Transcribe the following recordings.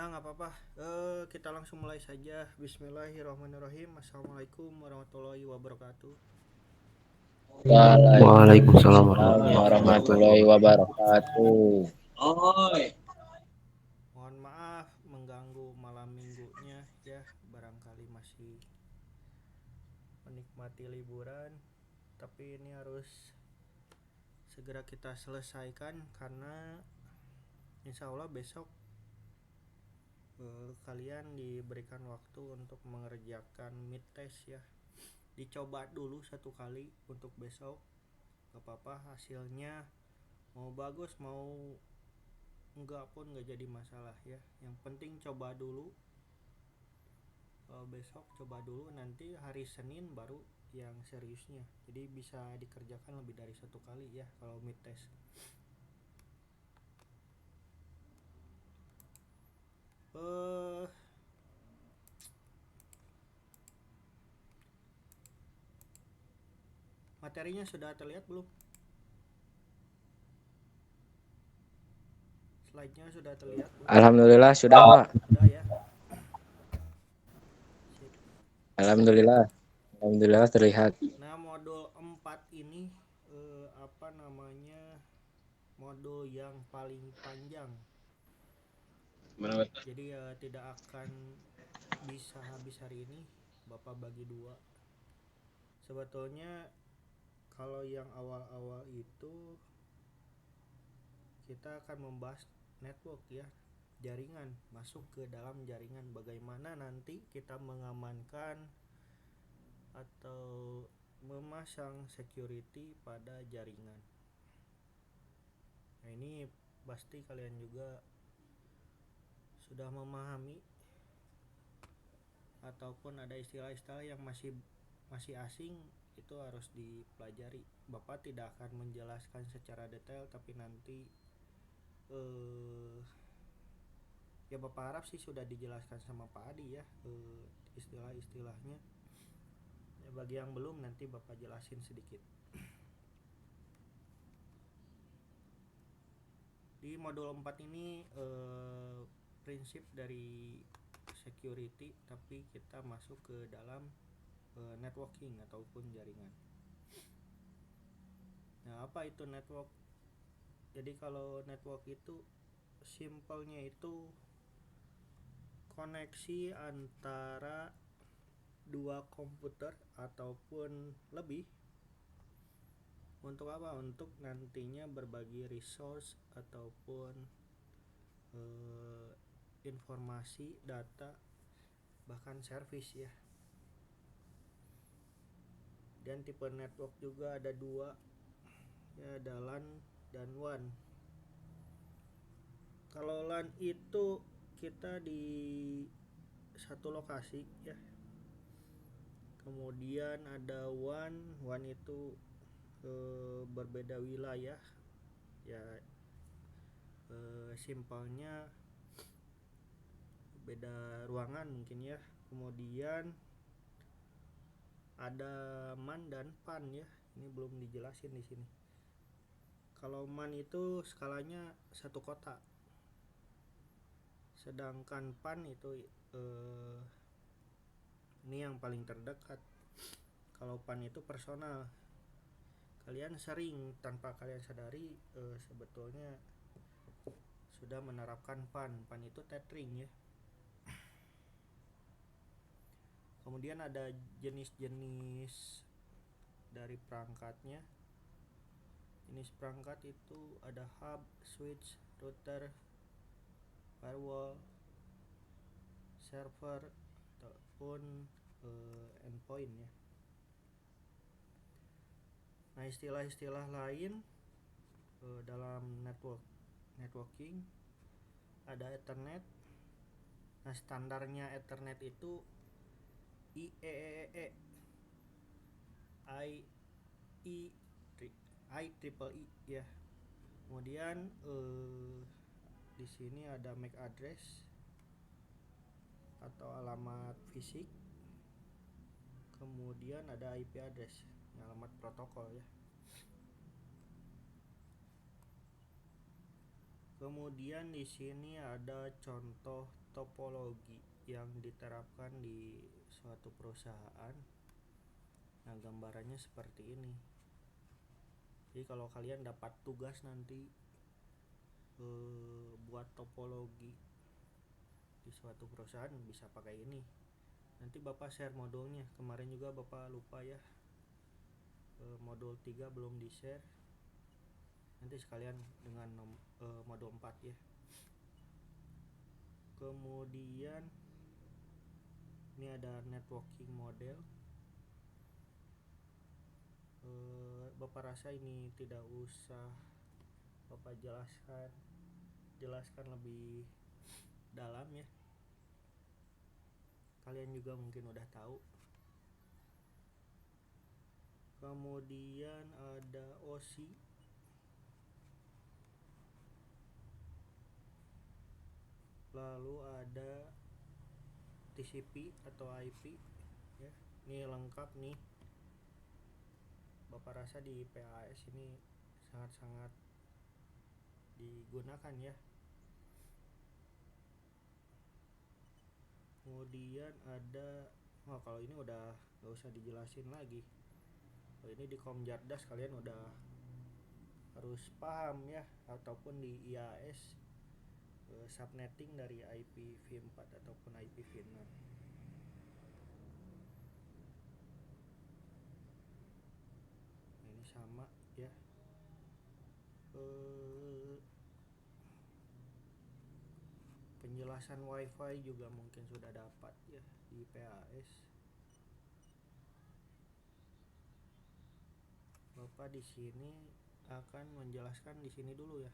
Ya nggak apa-apa. Kita langsung mulai saja. Bismillahirrahmanirrahim. Assalamualaikum warahmatullahi wabarakatuh. Waalaikumsalam Waalaikumsalam warahmatullahi wabarakatuh. warahmatullahi wabarakatuh. Mohon maaf mengganggu malam minggunya ya. Barangkali masih menikmati liburan, tapi ini harus segera kita selesaikan karena insya Allah besok kalian diberikan waktu untuk mengerjakan mid test ya. Dicoba dulu satu kali untuk besok. Gak apa-apa hasilnya mau bagus mau enggak pun nggak jadi masalah ya. Yang penting coba dulu. Besok coba dulu, nanti hari Senin baru yang seriusnya. Jadi bisa dikerjakan lebih dari satu kali ya kalau mid test. eh Materinya sudah terlihat belum? Slide-nya sudah terlihat belum? Alhamdulillah sudah, Pak. Sudah ya. Sip. Alhamdulillah. Alhamdulillah terlihat. Nah, modul 4 ini apa namanya? Modul yang paling panjang. Jadi tidak akan bisa habis hari ini. Bapak bagi dua. Sebetulnya kalau yang awal-awal itu kita akan membahas network ya, jaringan, masuk ke dalam jaringan, bagaimana nanti kita mengamankan atau memasang security pada jaringan. Nah, ini pasti kalian juga sudah memahami ataupun ada istilah-istilah yang masih asing, itu harus dipelajari. Bapak tidak akan menjelaskan secara detail, tapi nanti ya Bapak harap sih sudah dijelaskan sama Pak Adi ya, istilah-istilahnya ya. Bagi yang belum, nanti Bapak jelasin sedikit. Di modul 4 ini prinsip dari security, tapi kita masuk ke dalam networking ataupun jaringan. Nah, apa itu network? Jadi kalau network itu simpelnya itu koneksi antara dua komputer ataupun lebih. Untuk apa? Untuk nantinya berbagi resource ataupun informasi, data, bahkan service ya. Dan tipe network juga ada dua ya, ada LAN dan WAN. Kalau LAN itu kita di satu lokasi ya. Kemudian ada WAN itu berbeda wilayah ya. Simpelnya beda ruangan mungkin ya. Kemudian ada MAN dan PAN ya. Ini belum dijelasin di sini. Kalau MAN itu skalanya satu kota, sedangkan PAN itu ini yang paling terdekat. Kalau PAN itu personal. Kalian sering tanpa kalian sadari sebetulnya sudah menerapkan PAN. PAN itu tethering ya. Kemudian ada jenis-jenis dari perangkatnya. Jenis perangkat itu ada hub, switch, router, firewall, server ataupun endpoint ya. Nah, istilah-istilah lain dalam networking ada Ethernet. Nah, standarnya Ethernet itu IEEE, IEEE ya. Kemudian di sini ada MAC address atau alamat fisik. Kemudian ada IP address, alamat protokol ya. Kemudian di sini ada contoh topologi yang diterapkan di suatu perusahaan. Nah, gambarannya seperti ini. Jadi kalau kalian dapat tugas nanti buat topologi di suatu perusahaan, bisa pakai ini. Nanti Bapak share modulnya. Kemarin juga Bapak lupa ya, modul 3 belum di share. Nanti sekalian dengan modul 4 ya. Kemudian ini ada networking model. Bapak rasa ini tidak usah Bapak jelaskan lebih dalam ya. Kalian juga mungkin udah tahu. Kemudian ada OSI. Lalu ada TCP atau IP ya. Ini lengkap nih. Bapak rasa di PAS ini sangat-sangat digunakan ya. Kemudian ada, kalau ini udah gak usah dijelasin lagi. Ini di Komjardas kalian udah harus paham ya, ataupun di IAS subnetting dari IPv4 ataupun IPv6. Ini sama ya. Penjelasan WiFi juga mungkin sudah dapat ya di PAS. Bapak di sini akan menjelaskan di sini dulu ya,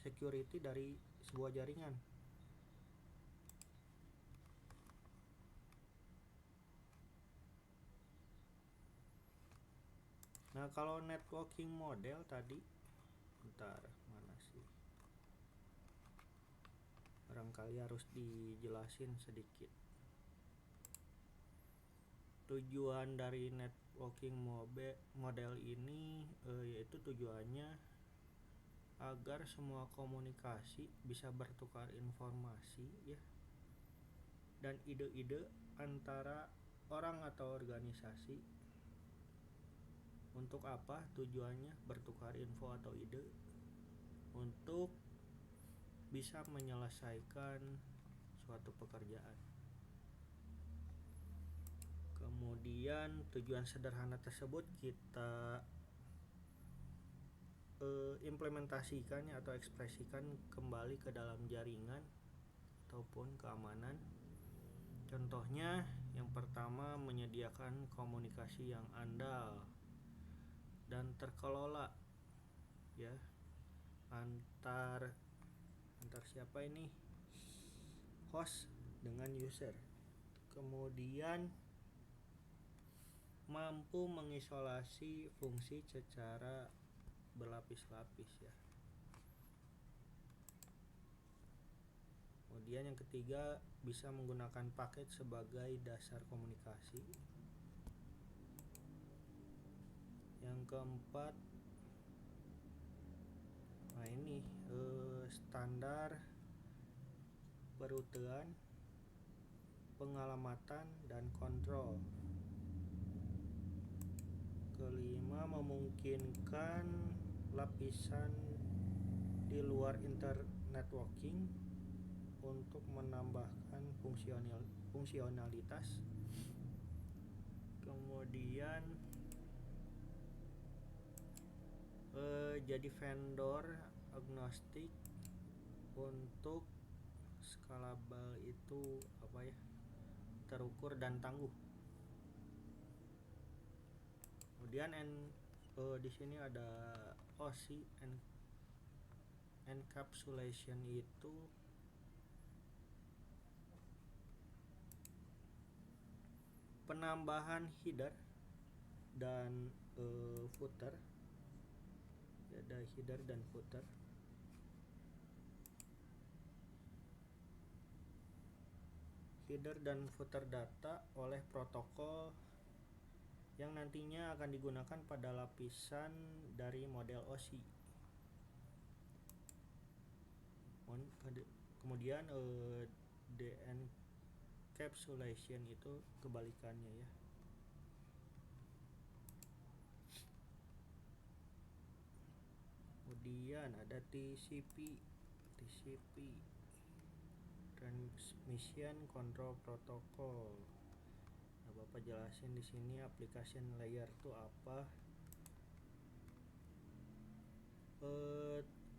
security dari sebuah jaringan. Nah, kalau networking model tadi, bentar, mana sih? Barangkali harus dijelasin sedikit. Tujuan dari networking model ini yaitu tujuannya agar semua komunikasi bisa bertukar informasi ya, dan ide-ide antara orang atau organisasi. Untuk apa tujuannya bertukar info atau ide? Untuk bisa menyelesaikan suatu pekerjaan. Kemudian tujuan sederhana tersebut kita implementasikannya atau ekspresikan kembali ke dalam jaringan ataupun keamanan. Contohnya yang pertama, menyediakan komunikasi yang andal dan terkelola ya, antar siapa ini? Host dengan user. Kemudian mampu mengisolasi fungsi secara berlapis-lapis ya. Kemudian yang ketiga, bisa menggunakan paket sebagai dasar komunikasi. Yang keempat, nah ini standar perutean, pengalamatan, dan kontrol. Kelima, memungkinkan lapisan di luar internetworking untuk menambahkan fungsionalitas. Kemudian jadi vendor agnostik untuk scalable itu apa ya, terukur dan tangguh. Kemudian di sini ada OSI encapsulation, itu penambahan header dan footer. Ada header dan footer. Header dan footer data oleh protokol yang nantinya akan digunakan pada lapisan dari model OSI. Kemudian de-encapsulation itu kebalikannya ya. Kemudian ada TCP Transmission Control Protocol. Nah, Bapak jelasin di sini application layer itu apa.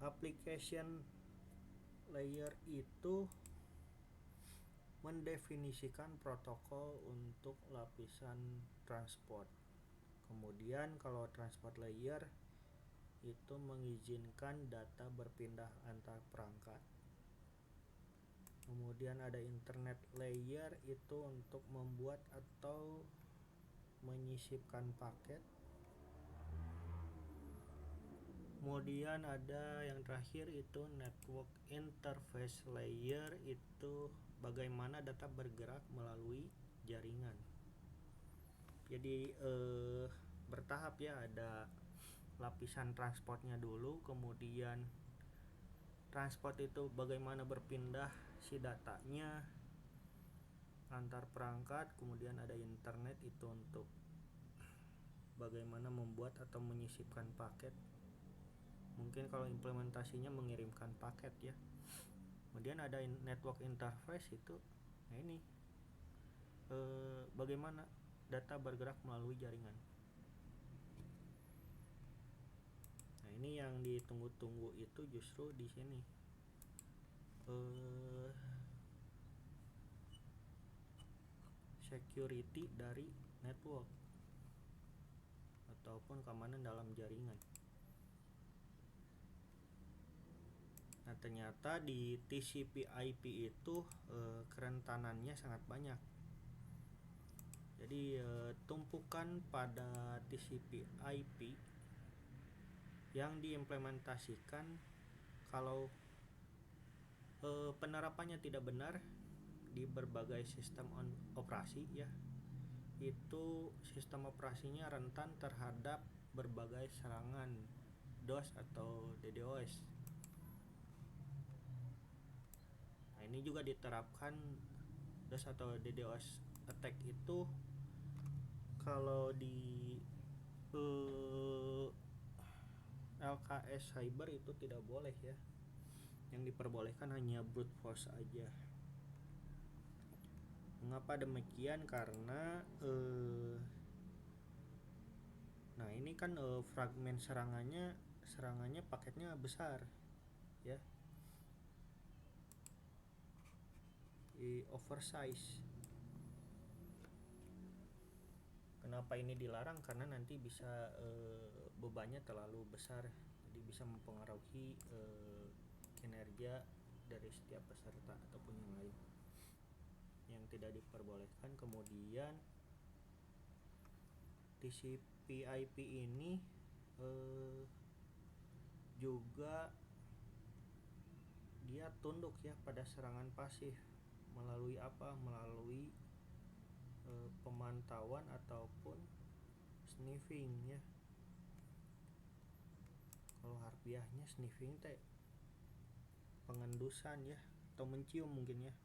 Application layer itu mendefinisikan protokol untuk lapisan transport. Kemudian kalau transport layer itu mengizinkan data berpindah antar perangkat. Kemudian ada internet layer itu untuk membuat atau menyisipkan paket. Kemudian ada yang terakhir itu network interface layer, itu bagaimana data bergerak melalui jaringan. Jadi bertahap ya, ada lapisan transportnya dulu, kemudian transport itu bagaimana berpindah si datanya antar perangkat, kemudian ada internet itu untuk bagaimana membuat atau menyisipkan paket. Mungkin kalau implementasinya mengirimkan paket ya. Kemudian ada network interface itu, nah ini bagaimana data bergerak melalui jaringan. Nah ini yang ditunggu-tunggu itu justru di sini. Security dari network ataupun keamanan dalam jaringan. Nah ternyata di TCP/IP itu kerentanannya sangat banyak. Jadi tumpukan pada TCP/IP yang diimplementasikan kalau penerapannya tidak benar di berbagai sistem operasi ya, itu sistem operasinya rentan terhadap berbagai serangan DOS atau DDoS. Nah ini juga diterapkan DOS atau DDoS attack itu kalau di LKS cyber itu tidak boleh ya. Yang diperbolehkan hanya brute force aja. Mengapa demikian? Karena nah ini kan fragmen serangannya paketnya besar ya, oversize. Kenapa ini dilarang? Karena nanti bisa bebannya terlalu besar, jadi bisa mempengaruhi kinerja dari setiap peserta ataupun yang lain, yang tidak diperbolehkan. Kemudian TCP/IP ini juga dia tunduk ya pada serangan pasif. Melalui apa? Melalui pemantauan ataupun sniffing ya. Kalau harfiahnya sniffing teh pengendusan ya, atau mencium mungkin ya.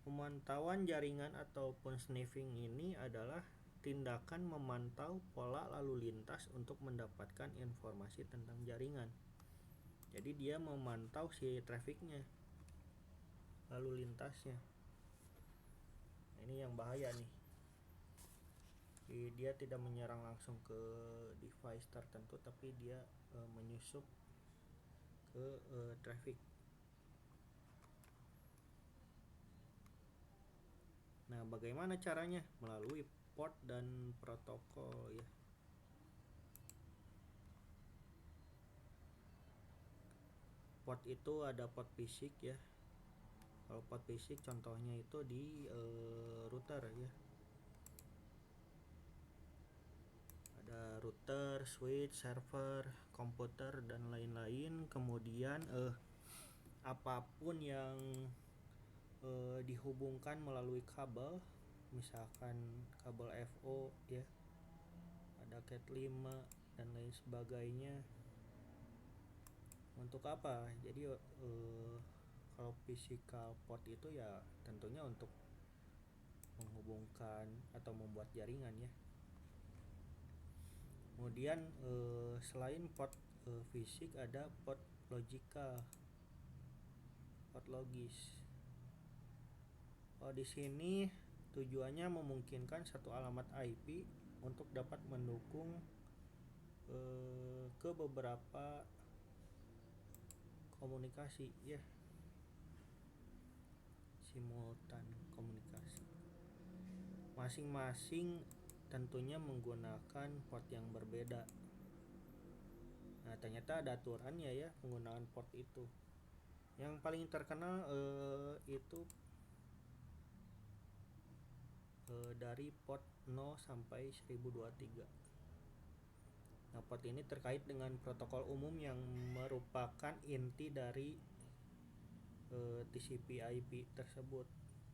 Pemantauan jaringan ataupun sniffing ini adalah tindakan memantau pola lalu lintas untuk mendapatkan informasi tentang jaringan. Jadi dia memantau si trafficnya, lalu lintasnya. Nah, ini yang bahaya nih. Jadi dia tidak menyerang langsung ke device tertentu, tapi dia menyusup ke traffic. Nah, bagaimana caranya? Melalui port dan protokol ya. Port itu ada port fisik ya. Kalau port fisik contohnya itu di router ya. Ada router, switch, server, komputer dan lain-lain. Kemudian apapun yang dihubungkan melalui kabel, misalkan kabel FO ya, ada Cat 5 dan lain sebagainya, Untuk apa? Jadi kalau physical port itu ya tentunya untuk menghubungkan atau membuat jaringan ya. Kemudian selain port fisik ada port logikal, port logis. Di sini tujuannya memungkinkan satu alamat IP untuk dapat mendukung ke beberapa komunikasi ya, simultan komunikasi. Masing-masing tentunya menggunakan port yang berbeda. Nah, ternyata ada aturannya ya penggunaan port itu. Yang paling terkenal itu dari port 0 sampai 1023. Nah, port ini terkait dengan protokol umum yang merupakan inti dari TCP/IP tersebut.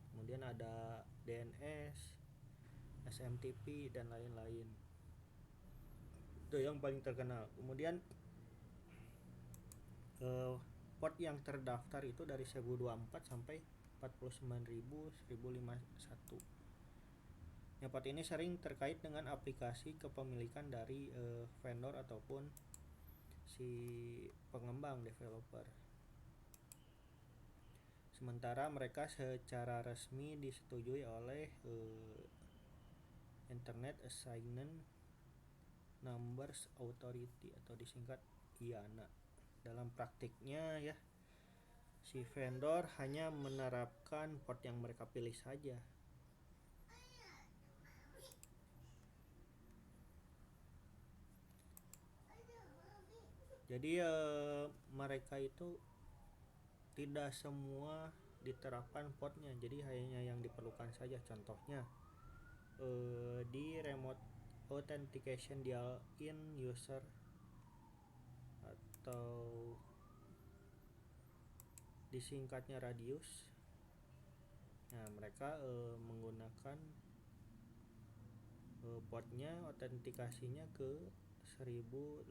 Kemudian ada DNS, SMTP dan lain-lain. Itu yang paling terkenal. Kemudian port yang terdaftar itu dari 1024 sampai 49.1051. Ya, port ini sering terkait dengan aplikasi kepemilikan dari vendor ataupun si pengembang developer. Sementara mereka secara resmi disetujui oleh Internet Assignment Numbers Authority atau disingkat IANA. Dalam praktiknya ya, si vendor hanya menerapkan port yang mereka pilih saja. Jadi mereka itu tidak semua diterapkan portnya, jadi hanya yang diperlukan saja. Contohnya di remote authentication dial-in user atau disingkatnya radius. Nah, mereka menggunakan portnya autentikasinya ke 1812.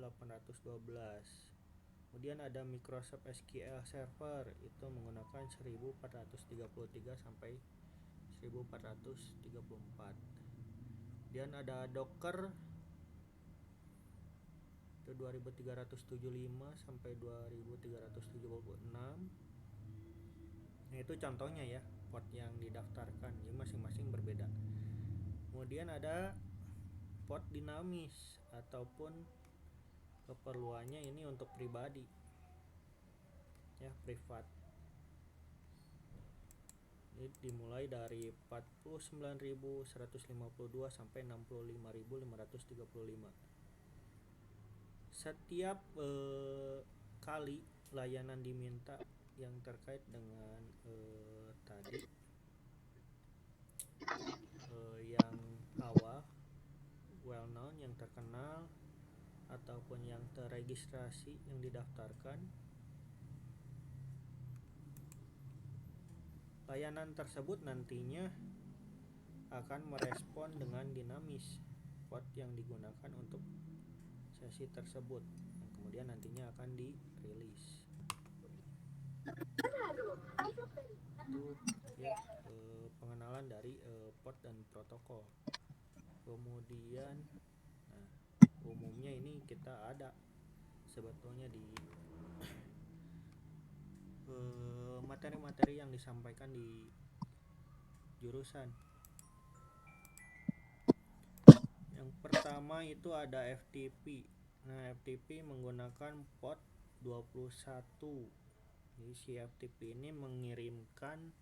Kemudian ada Microsoft SQL Server itu menggunakan 1433 sampai 1434. Kemudian ada Docker itu 2375 sampai 2376. Nah, itu contohnya ya port yang didaftarkan, jadi masing-masing berbeda. Kemudian ada port dinamis ataupun keperluannya ini untuk pribadi ya, privat. Ini dimulai dari 49.152 sampai 65.535. Setiap kali layanan diminta yang terkait dengan tadi yang awal, well known, yang terkenal ataupun yang terregistrasi, yang didaftarkan, layanan tersebut nantinya akan merespon dengan dinamis port yang digunakan untuk sesi tersebut, yang kemudian nantinya akan dirilis. Itu ya pengenalan dari port dan protokol. Kemudian umumnya ini kita ada sebetulnya di materi-materi yang disampaikan di jurusan. Yang pertama itu ada FTP. Nah, FTP menggunakan port 21. Jadi si FTP ini mengirimkan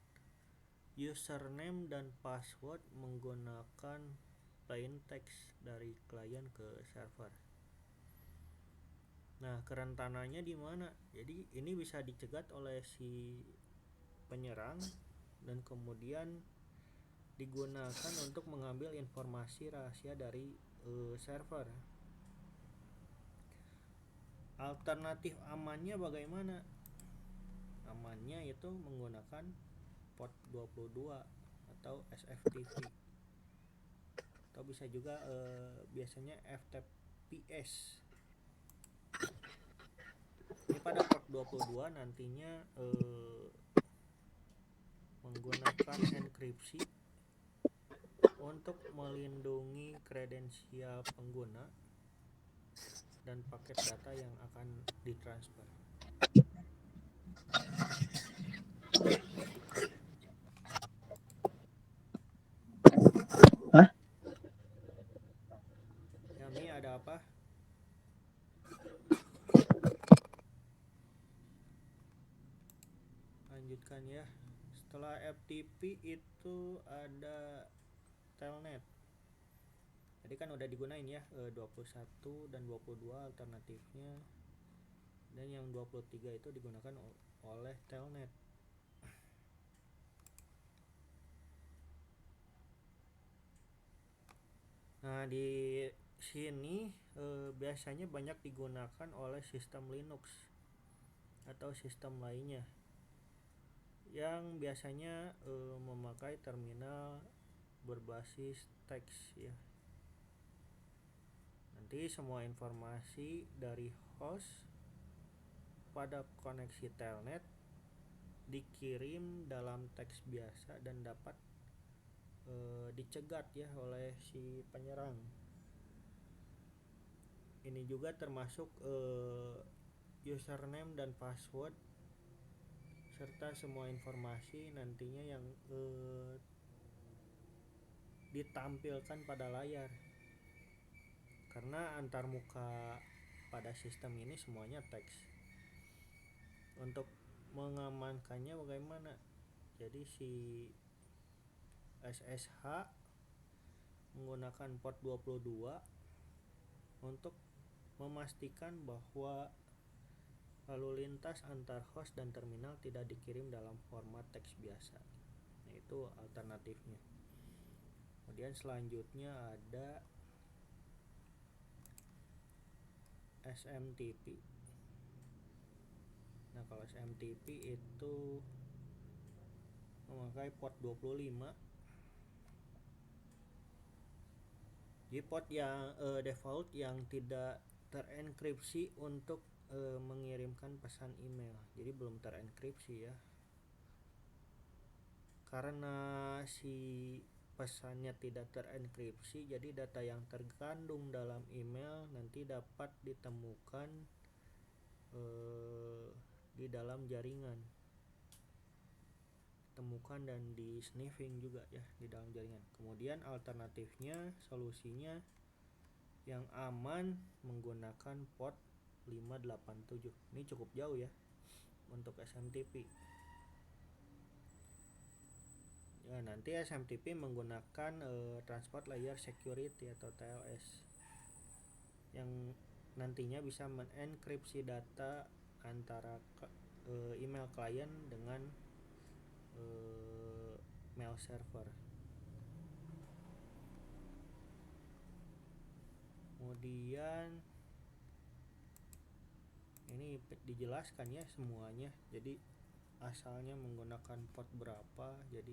username dan password menggunakan plain text dari klien ke server. Nah, kerentanannya di mana? Jadi ini bisa dicegat oleh si penyerang dan kemudian digunakan untuk mengambil informasi rahasia dari server. Alternatif amannya bagaimana? Amannya itu menggunakan port 22 atau SFTP, atau bisa juga biasanya FTPS. Ini pada port 22 nantinya menggunakan enkripsi untuk melindungi kredensial pengguna dan paket data yang akan ditransfer. Hah? Yami, ada apa? Lanjutkan ya. Setelah FTP itu ada telnet. Tadi kan udah digunain ya 21 dan 22 alternatifnya. Dan yang 23 itu digunakan oleh telnet. Nah, di sini biasanya banyak digunakan oleh sistem Linux atau sistem lainnya yang biasanya memakai terminal berbasis teks ya. Nanti semua informasi dari host pada koneksi telnet dikirim dalam teks biasa dan dapat dicegat ya oleh si penyerang. Ini juga termasuk username dan password serta semua informasi nantinya yang ditampilkan pada layar, karena antarmuka pada sistem ini semuanya teks. Untuk mengamankannya bagaimana? Jadi si SSH menggunakan port 22 untuk memastikan bahwa lalu lintas antar host dan terminal tidak dikirim dalam format teks biasa. Nah, itu alternatifnya. Kemudian selanjutnya ada SMTP. Nah, kalau SMTP itu memakai port 25. Jadi port yang default yang tidak terenkripsi untuk mengirimkan pesan email. Jadi belum terenkripsi ya. Karena si pesannya tidak terenkripsi, jadi data yang terkandung dalam email nanti dapat ditemukan di dalam jaringan. Temukan dan di sniffing juga ya di dalam jaringan. Kemudian alternatifnya, solusinya yang aman menggunakan port 587. Ini cukup jauh ya untuk SMTP. Ya, nanti SMTP menggunakan Transport Layer Security atau TLS yang nantinya bisa menenkripsi data antara email klien dengan mail server. Kemudian ini dijelaskan ya semuanya. Jadi asalnya menggunakan port berapa, jadi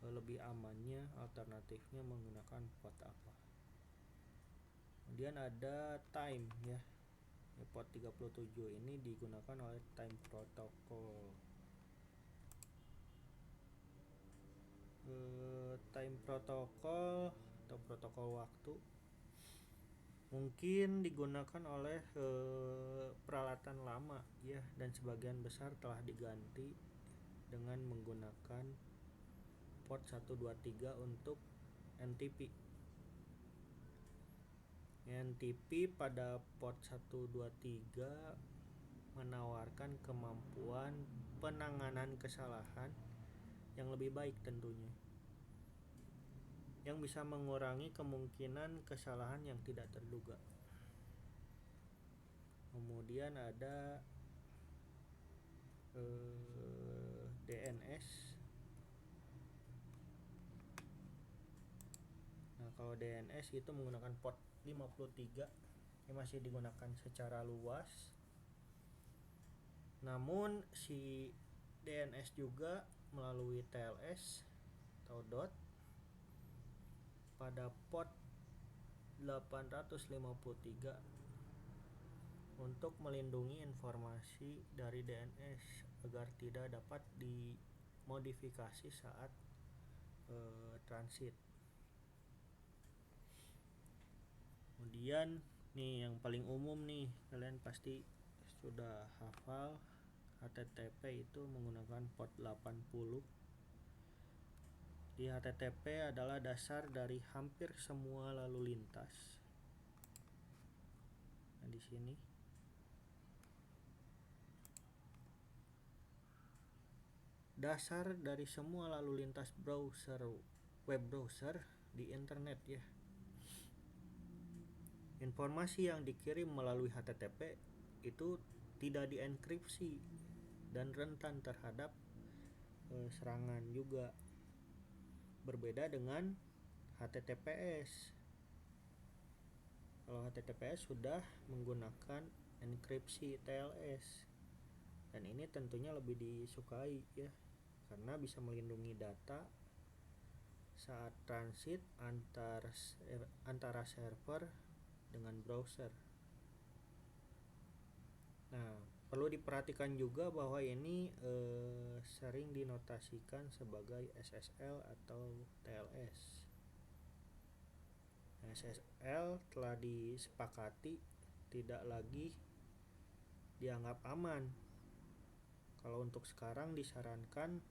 lebih amannya alternatifnya menggunakan port apa. Kemudian ada time ya. Port 37 ini digunakan oleh time protocol. Time protocol atau protokol waktu mungkin digunakan oleh peralatan lama ya, dan sebagian besar telah diganti dengan menggunakan port 123 untuk NTP. NTP pada port 123 menawarkan kemampuan penanganan kesalahan yang lebih baik tentunya, yang bisa mengurangi kemungkinan kesalahan yang tidak terduga. Kemudian ada DNS. Nah, kalau DNS itu menggunakan port 53 yang masih digunakan secara luas. Namun si DNS juga melalui TLS atau DOT pada port 853 untuk melindungi informasi dari DNS agar tidak dapat dimodifikasi saat transit. Kemudian nih yang paling umum nih, kalian pasti sudah hafal, HTTP itu menggunakan port 80. Di HTTP adalah dasar dari hampir semua lalu lintas. Nah, di sini dasar dari semua lalu lintas web browser di internet ya. Informasi yang dikirim melalui HTTP itu tidak dienkripsi dan rentan terhadap serangan juga. Berbeda dengan HTTPS. Kalau HTTPS sudah menggunakan enkripsi TLS. Dan ini tentunya lebih disukai ya, karena bisa melindungi data saat transit antara server dengan browser. Nah, perlu diperhatikan juga bahwa ini sering dinotasikan sebagai SSL atau TLS. SSL telah disepakati tidak lagi dianggap aman. Kalau untuk sekarang disarankan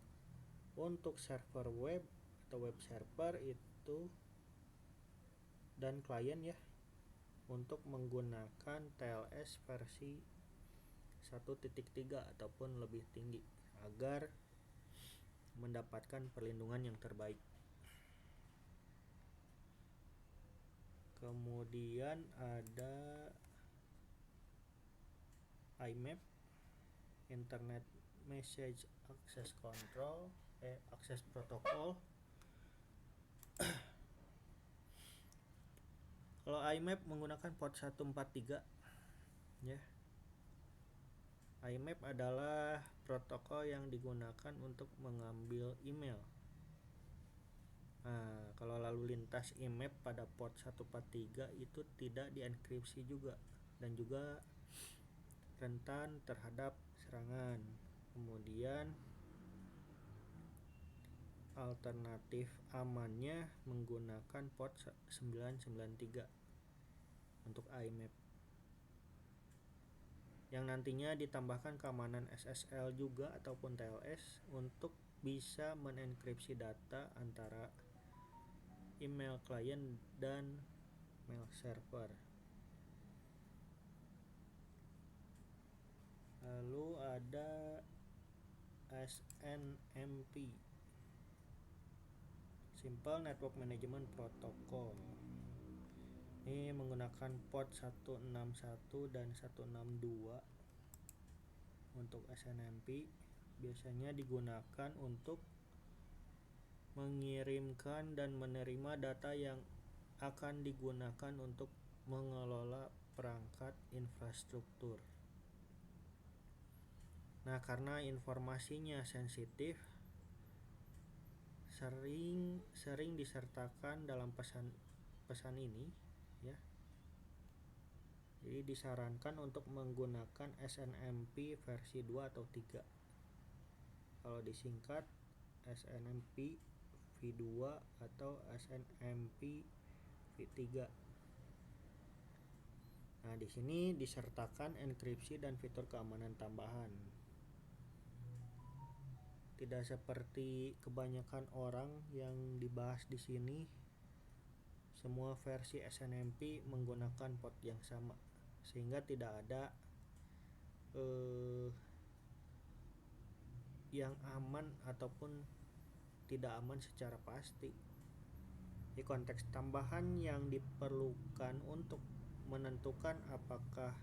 untuk server web atau web server itu dan klien ya, untuk menggunakan TLS versi 1.3 ataupun lebih tinggi agar mendapatkan perlindungan yang terbaik. Kemudian ada IMAP, Internet Message Access Control, Access Protocol. Kalau IMAP menggunakan port 143 ya. IMAP adalah protokol yang digunakan untuk mengambil email. Nah, kalau lalu lintas IMAP pada port 143 itu tidak dienkripsi juga dan juga rentan terhadap serangan. Kemudian alternatif amannya menggunakan port 993 untuk IMAP, yang nantinya ditambahkan keamanan SSL juga ataupun TLS untuk bisa menenkripsi data antara email klien dan mail server. Lalu ada SNMP, Simple Network Management Protocol. Ini menggunakan port 161 dan 162 untuk SNMP. Biasanya digunakan untuk mengirimkan dan menerima data yang akan digunakan untuk mengelola perangkat infrastruktur. Nah, karena informasinya sensitif, sering disertakan dalam pesan ini ya. Jadi disarankan untuk menggunakan SNMP versi 2 atau 3. Kalau disingkat SNMP V2 atau SNMP V3. Nah, di sini disertakan enkripsi dan fitur keamanan tambahan. Tidak seperti kebanyakan orang yang dibahas di sini, semua versi SNMP menggunakan port yang sama, sehingga tidak ada yang aman ataupun tidak aman secara pasti. Di konteks tambahan yang diperlukan untuk menentukan apakah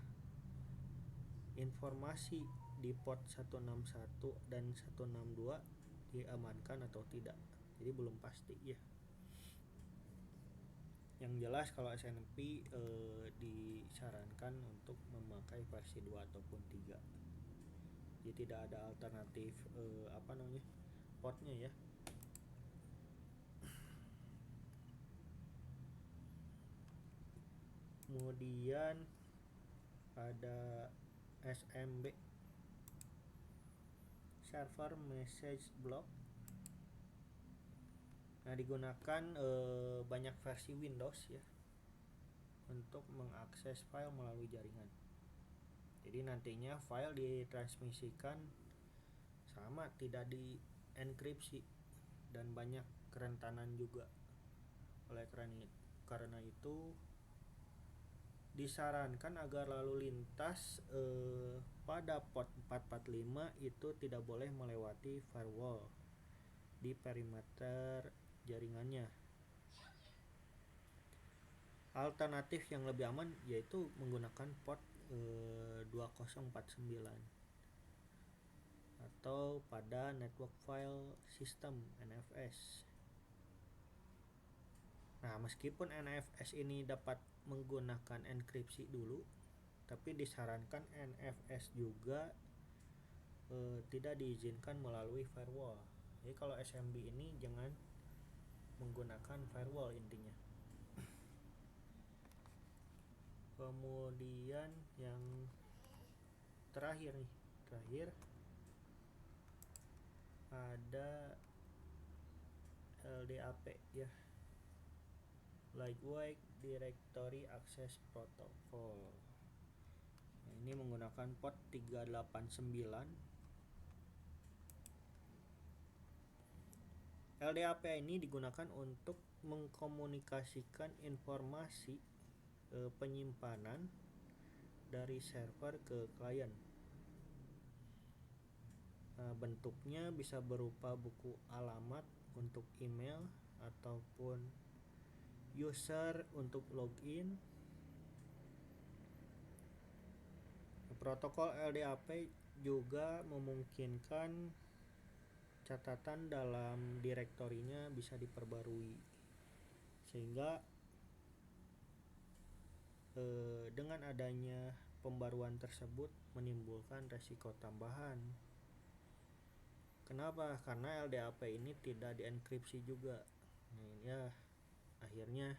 informasi di port 161 dan 162 diamankan atau tidak. Jadi belum pasti ya. Yang jelas kalau SNMP disarankan untuk memakai versi 2 ataupun 3. Jadi tidak ada alternatif portnya ya. Kemudian ada SMB, server message block. Nah, digunakan banyak versi Windows ya untuk mengakses file melalui jaringan. Jadi nantinya file ditransmisikan sama, tidak dienkripsi dan banyak kerentanan juga. Oleh karena itu disarankan agar lalu lintas pada port 445 itu tidak boleh melewati firewall di perimeter jaringannya. Alternatif yang lebih aman yaitu menggunakan port 2049 atau pada network file system NFS. Nah, meskipun NFS ini dapat menggunakan enkripsi dulu, tapi disarankan NFS juga tidak diizinkan melalui firewall. Jadi kalau SMB ini jangan menggunakan firewall intinya. Kemudian yang terakhir ada LDAP ya, Lightweight Directory Access Protocol. Nah, ini menggunakan port 389. LDAP ini digunakan untuk mengkomunikasikan informasi penyimpanan dari server ke klien. Bentuknya bisa berupa buku alamat untuk email ataupun user untuk login. Protokol LDAP juga memungkinkan catatan dalam direktorinya bisa diperbarui, sehingga dengan adanya pembaruan tersebut menimbulkan resiko tambahan. Kenapa? Karena LDAP ini tidak dienkripsi juga. Nah, ya akhirnya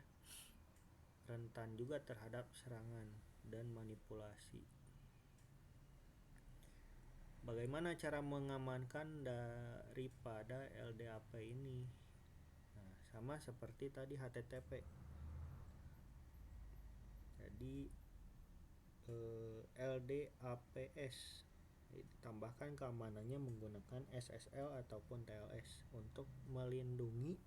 rentan juga terhadap serangan dan manipulasi. Bagaimana cara mengamankan daripada LDAP ini? Nah, sama seperti tadi HTTP. Jadi LDAPS ditambahkan keamanannya menggunakan SSL ataupun TLS untuk melindungi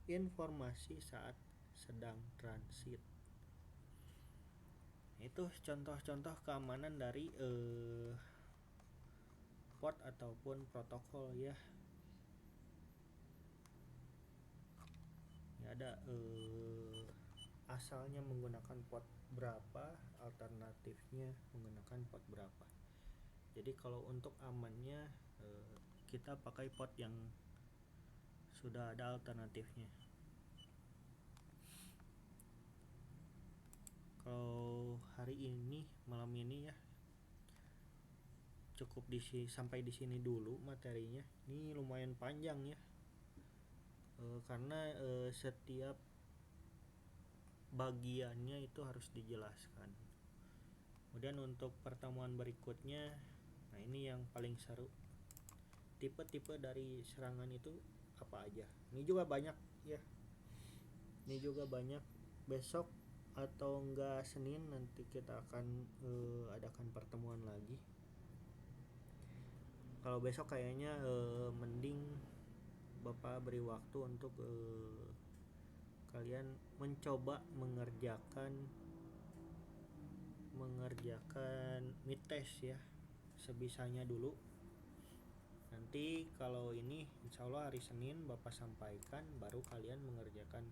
informasi saat sedang transit. Itu contoh-contoh keamanan dari port ataupun protokol ya. Ini ada asalnya menggunakan port berapa, alternatifnya menggunakan port berapa. Jadi kalau untuk amannya kita pakai port yang sudah ada alternatifnya. Kalau hari ini, malam ini ya, cukup sampai di sini dulu materinya. Ini lumayan panjang ya, karena setiap bagiannya itu harus dijelaskan. Kemudian untuk pertemuan berikutnya, nah ini yang paling seru, tipe-tipe dari serangan itu apa aja. Ini juga banyak ya, besok atau enggak Senin nanti kita akan adakan pertemuan lagi. Kalau besok kayaknya mending Bapak beri waktu untuk kalian mencoba mengerjakan mid test ya, sebisanya dulu. Nanti kalau ini insya Allah hari Senin Bapak sampaikan, baru kalian mengerjakan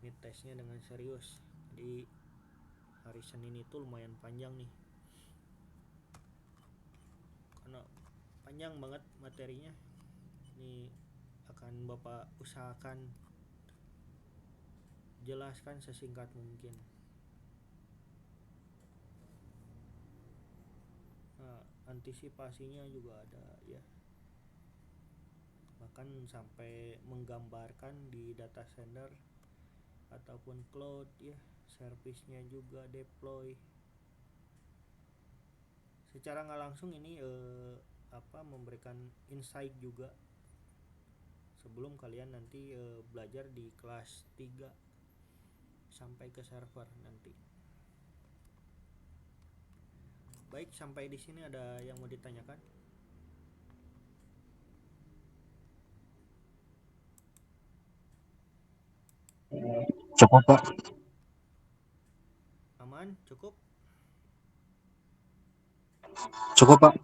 mid testnya dengan serius. Jadi hari Senin itu lumayan panjang nih, karena panjang banget materinya. Ini akan Bapak usahakan jelaskan sesingkat mungkin. Nah, antisipasinya juga ada ya, bahkan sampai menggambarkan di data center ataupun cloud ya, servisnya juga deploy. secara nggak langsung ini memberikan insight juga sebelum kalian nanti belajar di kelas 3 sampai ke server nanti. Baik, sampai di sini ada yang mau ditanyakan? Cukup Pak. Aman? Cukup? Cukup Pak.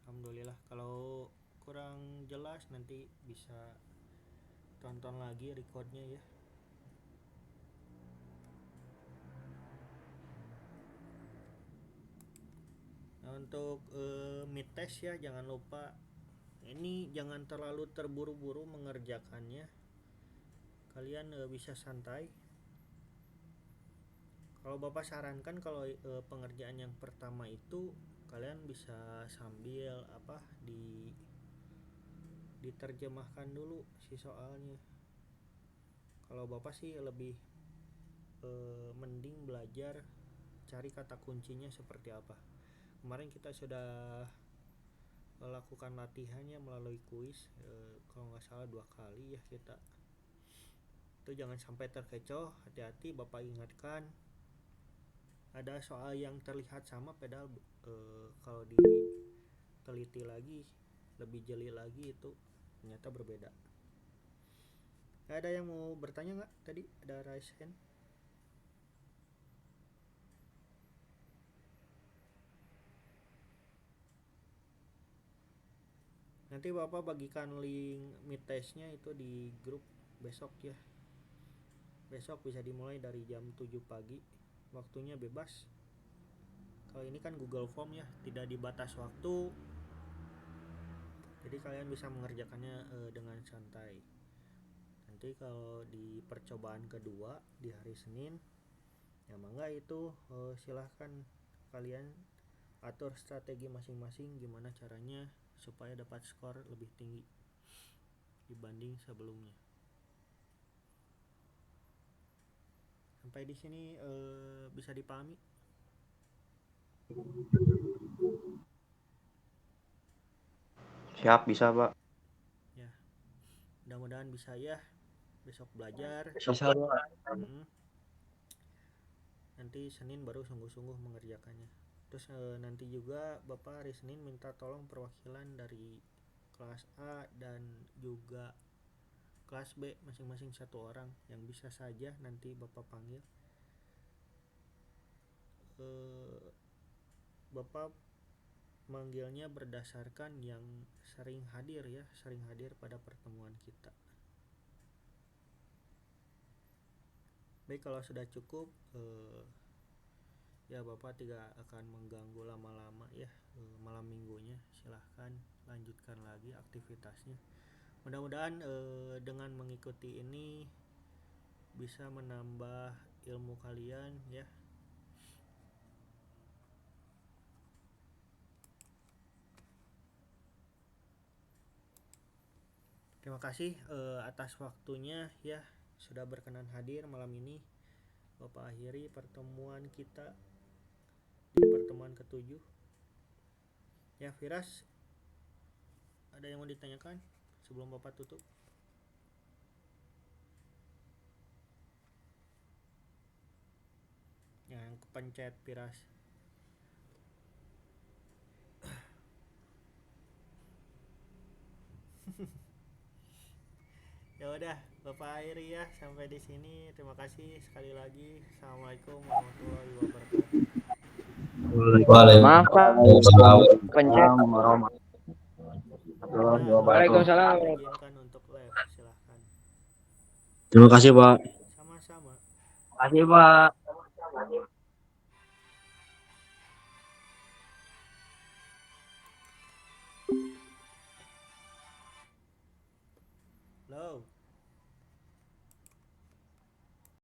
Alhamdulillah. Kalau kurang jelas nanti bisa tonton lagi recordnya ya. Nah, untuk mid test ya, jangan lupa ini jangan terlalu terburu-buru mengerjakannya. Kalian bisa santai. Kalau Bapak sarankan kalau pengerjaan yang pertama itu kalian bisa sambil diterjemahkan dulu si soalnya. Kalau Bapak sih lebih mending belajar cari kata kuncinya seperti apa. Kemarin kita sudah melakukan latihannya melalui kuis, kalau nggak salah 2 kali ya kita. Itu jangan sampai terkecoh, hati-hati. Bapak ingatkan ada soal yang terlihat sama padahal kalau diteliti lagi lebih jeli lagi itu ternyata berbeda. Ada yang mau bertanya nggak tadi? Ada raise hand? Nanti Bapak bagikan link mid testnya itu di grup besok ya. Besok bisa dimulai dari jam 7 pagi. Waktunya bebas. Kalau ini kan Google Form ya, tidak dibatas waktu. Jadi kalian bisa mengerjakannya dengan santai. Nanti kalau di percobaan kedua di hari Senin, ya mangga itu silahkan kalian atur strategi masing-masing gimana caranya supaya dapat skor lebih tinggi dibanding sebelumnya. Sampai di sini bisa dipahami? Siap, bisa Pak. Ya, mudah-mudahan bisa ya. Besok belajar. Bisa Pak. Nanti Senin baru sungguh-sungguh mengerjakannya. Terus nanti juga Bapak hari Senin minta tolong perwakilan dari kelas A dan juga kelas B masing-masing 1 orang yang bisa saja nanti Bapak panggil. Bapak manggilnya berdasarkan yang sering hadir ya, sering hadir pada pertemuan kita. Baik, kalau sudah cukup ya Bapak tidak akan mengganggu lama-lama ya malam minggunya. Silahkan lanjutkan lagi aktivitasnya. Mudah-mudahan dengan mengikuti ini bisa menambah ilmu kalian ya. Terima kasih atas waktunya ya, sudah berkenan hadir malam ini. Bapak akhiri pertemuan kita di pertemuan ke-7. Ya, Firas, ada yang mau ditanyakan sebelum Bapak tutup? Yang kepencet Firas. Ya udah, Bapak akhiri ya sampai di sini. Terima kasih sekali lagi. Assalamualaikum warahmatullahi wabarakatuh. Maaf Pak. Pencet. Waalaikumsalam. Izinkan untuk live, silahkan. Terima kasih Pak. Sama-sama. Terima kasih Pak.